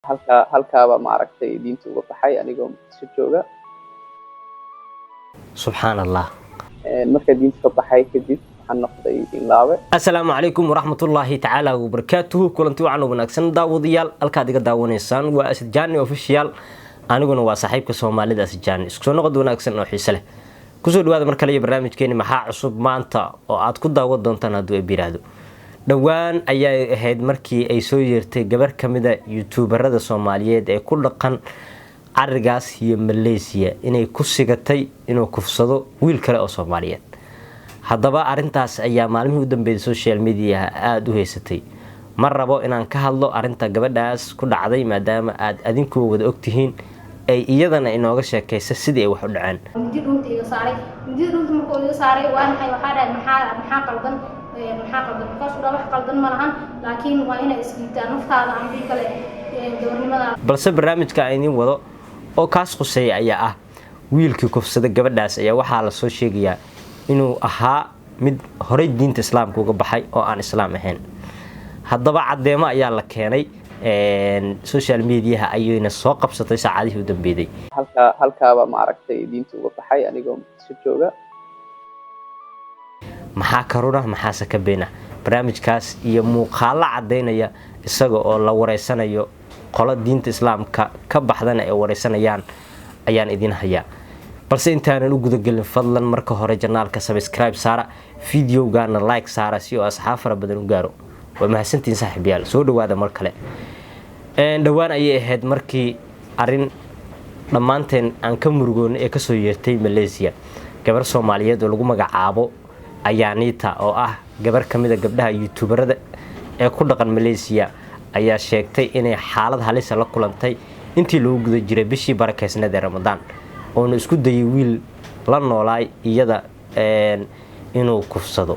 halkaaba maaragtay diinta uga baxay anigoo si jooga subhanallah marka diinta ka baxay kadib waxaan noqday ilaawe. assalaamu calaykum waraxmatullaahi tacaala wabarakaatuhu. kulanti wacan oo wanaagsan daawadayaal, halkaad iga daawanaysaan waa Asad Jaani official, aniguna waa saaxiibka Soomaalida Asad Jaani. isku soo noqod wanaagsan oo xiiso leh. kusoo dhawaada mar kale barnaamijkeena maxaa cusub maanta oo aad ku daawan doontaan hadduu ay biraahdo. dhawaan ayay ahayd markii ay soo yeertay gabar kamida youtuberada Soomaaliyeed ee ku dhaqan arigaas iyo Malaysia inay ku sigatay inuu kufsado wiil kale oo Soomaaliyeed. haddaba arintaas ayaa maalmihii u dambeeyay social media aad u heysatay. ma rabo inaan ka hadlo arinta gabadhaas ku dhacday maadaama aad adinku wada ogtihiin ay iyadana inooga sheekaysa sidii ay wax u dhaceen. muddo runtii markuu iga saaray waan waxa dhahay maxaa qaldan kaas u wax qaldan ma lahan, laakiin waa inay isdiidaan naftaada aan bii kale gabarnimada. balse barnaamijka aan idin wado oo kaas quseeya ayaa ah wiilkii kufsada gabadhaas ayaa waxaa la soo sheegayaa inuu ahaa mid horey diinta islaamka uga baxay oo aan islaam ahayn. haddaba cadeemo ayaa la keenay social media ayayna soo qabsatay saacadihii u dambeeyay. halkaaba maaragtay diinta uga baxay anigoo si jooga. maxaa karuna maxaa ka beena barnaamijkaas iyo muuqaalo cadeynaya isaga oo la wareysanayo qolo diinta islaamka ka baxdana ay wareysanayaan ayaan idin hayaa. balse intaanan u gudagelin fadlan marka hore janaalka subscribe saara, videogana like saara si oo asxaab fara badan u gaaro. waa mahadsantiin saaxiibayaal, soo dhawaada mar kale. dhawaan ayay ahayd markii arin dhammaanteen aan ka murugoonay ee kasoo yeertay Malaysia. gabar Soomaaliyeed oo lagu magacaabo Ayanita oo ah gabar kamida gabdhaha youtuberada ee ku dhaqan Malaysia ayaa sheegtay inay xaalad halis la kulantay intii lagu guda jiray bishii barakeysnad ee Ramadaan oo isku dayay wiil la noolaay iyada inuu kufsado,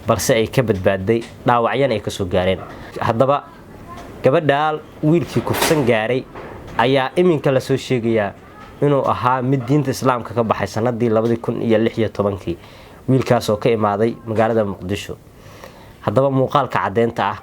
balse ay ka badbaaday dhaawacyan ay ka soo gaareen. haddaba gabadha wiilkii kufsan gaaray ayaa iminka la soo sheegayaa inuu ahaa mid diinta islaamka ka baxay sanadii 2016 wiilkaas oo ka imaaday magaalada Muqdisho. haddaba muuqaalka cadeynta ah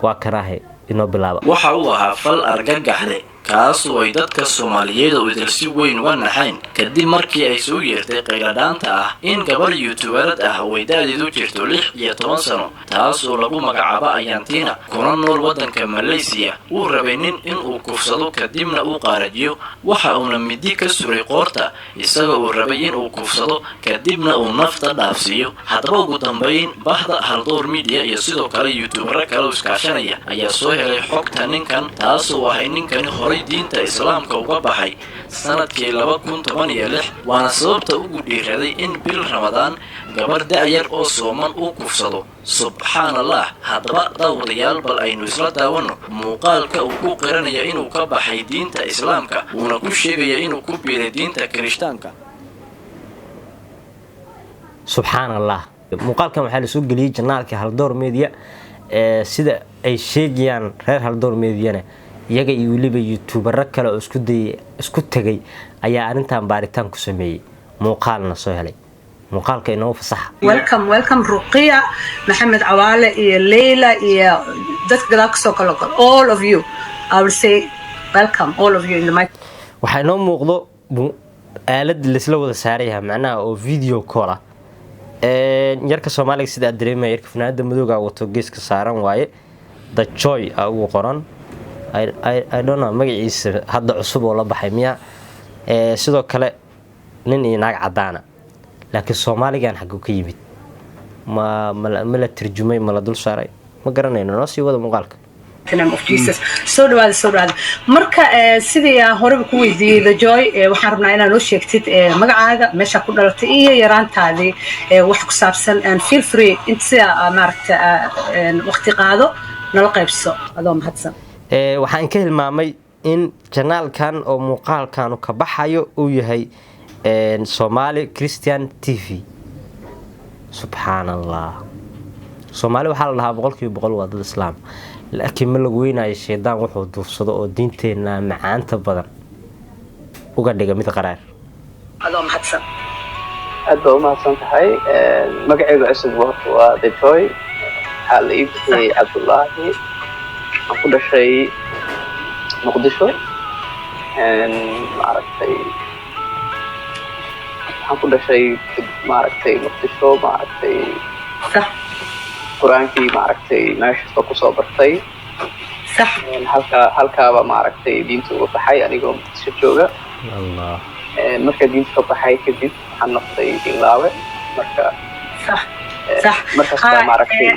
waa karaahe inoo bilaaba. waxa uu ahaa fal argagax leh kaas oo ay dadka Soomaaliyeed oo si weyn uga naxeen kadib markii ay soo yeertay qayladhaanta ah in gabar youtuberad ah oo da'deedu jirto 16 sano taas oo lagu magacaabo Ayantina kuna nool wadanka Malaysia uu rabay in uu kufsado kadibna uu qaarajiyo. waxa uuna midi ka suray qoorta isagoo uu rabay in uu kufsado kadibna uu nafta dhaafsiyo. haddaba ugu dambeyn bahda Haldoor Media iyo sidoo kale youtuber kale oo iskaashanaya ayaa soo helay xogta ninkan, taas oo ah ninkan hore diinta islaamka uga baxay sanadkii 2016 waana sababta ugu dhiiraday in bil Ramadaan gabar da'yar oo sooman uu kufsado. subhanallah. haddaba daawadayaal bal aynu isla daawano muuqaalka uu ku qiranaya inuu ka baxay diinta islaamka uuna ku sheegaya inuu ku biiray diinta kirishtaanka. subhanallah. muuqaalkan waxaa la soo geliyay janaalka Haldoor Media sida ay sheegayaan reer Haldoor Mediana iyaga iyo waliba youtuber kale oo isku tagay ayaa arintan baaritaan ku sameeyay. muuqaalna soo helay. muuqaalka inoo fasax. welcome Ruqiya Maxamed Cawaale iyo Leila iyo dadka gadaal ka soo kala gol, all of you I will say welcome all of you in the mic. waxaa inoo muuqdo aalad la isla wada saarayaa macnaha oo video call ah. yarka Soomaaliga sida aad dareemay yarka fanaanada madowga wato geeska saaran waaye The Joy ugu qoran. I don't know magaciisa hadda cusub oo la baxay miya sidoo kale nin iyo naag cadaana, laakiin Soomaaligan xaq ka yimid ma la tarjumay ma la dul saaray ma garanayno. noo sii wada muuqaalka. In the name of Jesus. soo dhawaada marka sidii aan hore ku weydiiyay The Joy waxaan rabnaa inaad noo sheegtid magacaaga, meesha ku dhalatay iyo yaraantaadii wax ku saabsan, and feel free inta maaragta waqti qaado nala qaybso adoo mahadsan. waxaan ka hilmaamay in janaalkan oo muuqaalkan ka baxayo uu yahay Somali Christian TV. subhanallah. Soomaali waxaa la dhahaa 100% waa dad islaam, laakiin ma lagu weynayo sheedaan wuxuu duufsado oo diinteena macaanta badan uga dhiga mid qaraar. adoo mahadsan. aad baa u mahadsan tahay. magacaygu cusub waa The Joy. waxaa la ii bixiyay Cabdullaahi. aan ku dhashay muqdisho maaragtay waxaan ku dhashay maaragtay muqdisho maaragtay quraankii maaragtay meesha kusoo bartay صح halkaaba maaragtay diinta uga baxay anigoo muqdisho jooga allah marka diinta ka baxay kadib waxaan noqday ilaawe marka صح صح markaas maaragtay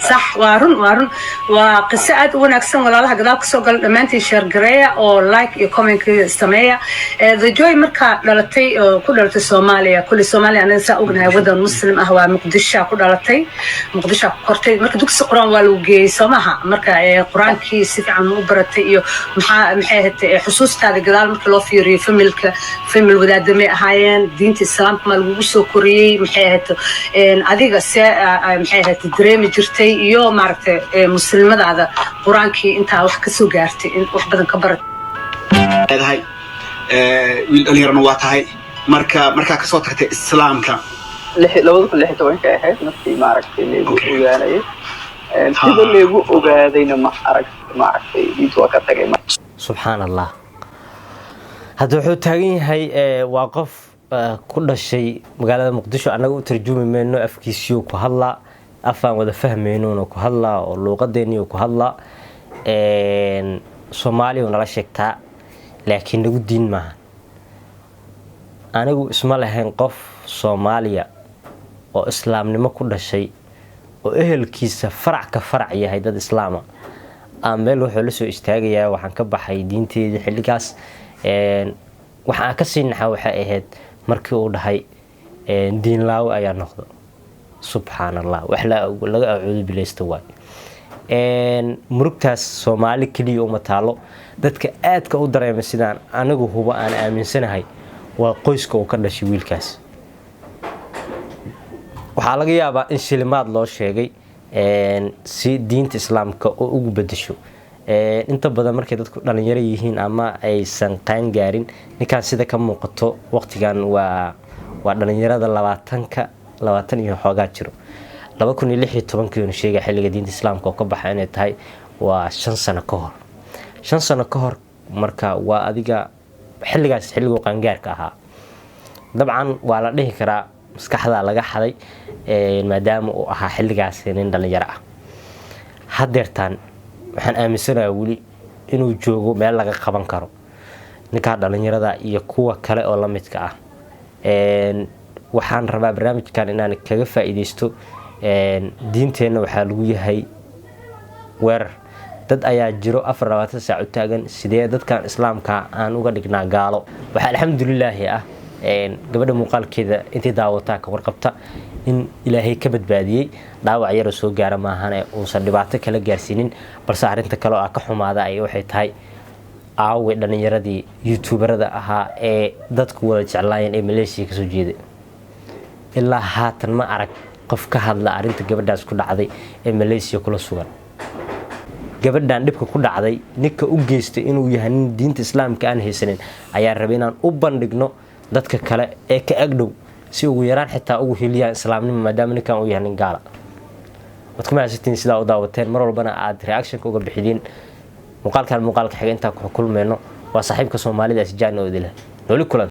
صح وارن وقصة أد ونكسر ولا الله قدام كسر قال دمانتي شرقرية أو لايك يكومنت استمية ذا جوي مركا لالتي كل لالتي سوماليا كل سوماليا أنا سأقولها وذا مسلم أهوا مقدشة كل لالتي مقدشة كرتي مركا دوكس قرآن والوجي سماها مركا قرآن كي سيف عن مبرتي محاهت حسوس هذا قدام مركا لو فيري فيلم الوداد دمي هايين دينة السلام مالوسو كوري محاهت أديك سا محاهت دريم جرتي iyo maaragtay muslimadaada quraankii inta wax ka soo gaartay in wax badan ka barat leedahay wiil dhalinyarana waa tahay marka ka soo tagtay islaamka 2016 ahayd markii maaragtay leegu ogaanayay sida leegu ogaadayna ma arag maaragtay intuu ka tagay subhanallah hadda wuxuu taagan yahay waa qof ku dhashay magaalada muqdisho anaga u tarjumi meeno afkiisiyo ku hadla afaan wada fahmeyno ku hadla oo luqadeeni ku hadla Soomaaliya nala sheegtaa laakiin nagu diin ma anigu isma lahayn qof Soomaaliya oo islaamnimo ku dhashay oo ehelkiisa farac ka farac yahay dad islaama meel wuxuu la soo istaagayaa waxaan ka baxay diinteedii xilligaas waxaan ka siinahay waxa ahayd markii uu dhahay diin laaw ayaa noqdo subhanallah wax laga acuudu bilaysta waay murugtaas Soomaali kaliya uma taalo dadka aadka u dareema sidaan anigu huba aan aaminsanahay waa qoyska uu ka dhashay wiilkaas waxa laga yaabaa in shilimaad loo sheegay si diinta islaamka oo ugu bedesho inta badan markay dadku dhalinyaro yihiin ama aysan qaan gaarin ninkaan sida ka muuqato waqtigan waa dhalinyarada 20 iyo xoogaa jiro 2016 sheegay xilliga diinta islaamka oo ka baxay inay tahay waa 5 sano ka hor 5 sano ka hor marka waa adiga xilligaas xilliga qaangaarka ahaa dabcan waa la dhihi karaa maskaxda laga xaday maadaama uu ahaa xilligaas nin dhalinyaro ah hadeertaan waxaan aaminsanayaa wali inuu joogo meel laga qaban karo ninka dhalinyarada iyo kuwa kale oo la midka ah waxaan rabaa barnaamijkan inaan kaga faa'iideysto diinteena waxa lagu yahay weerar dad ayaa jiro 24 saac u taagan sidee dadkan islaamka aan uga dhignaa gaalo waxa alxamdulillah gabadha muuqaalkeeda intii daawataa ka warqabta in ilaahay ka badbaadiyay dhaawac yar soo gaara maahane uusan dhibaato kala gaarsiinin balse arinta kale oo ka xumaada ay waxay tahay aawe dhalinyaradii youtuberada ahaa ee dadku wada jeclaayeen ee Malaysia ka soo jeeday ilaa haatan ma arag qof ka hadla arinta gabadhaas ku dhacday ee Malaysia kula sugan gabadhan dhibka ku dhacday ninka u geystay inuu yahay diinta islaamka aan haysanin ayaa rabay inaan u bandhigno dadka kale ee ka agdhow si ugu yaraan xitaa ugu heliyaan islaamnimo maadaama ninkan uu yahay nin gaala wadku ma haysatiin sida u daawateen mar walbana aad reaction uga bixidin muuqaalka xiga inta ku kulmeyno waa saaxiibka Soomaalida Asjaan oo idil nooli kulan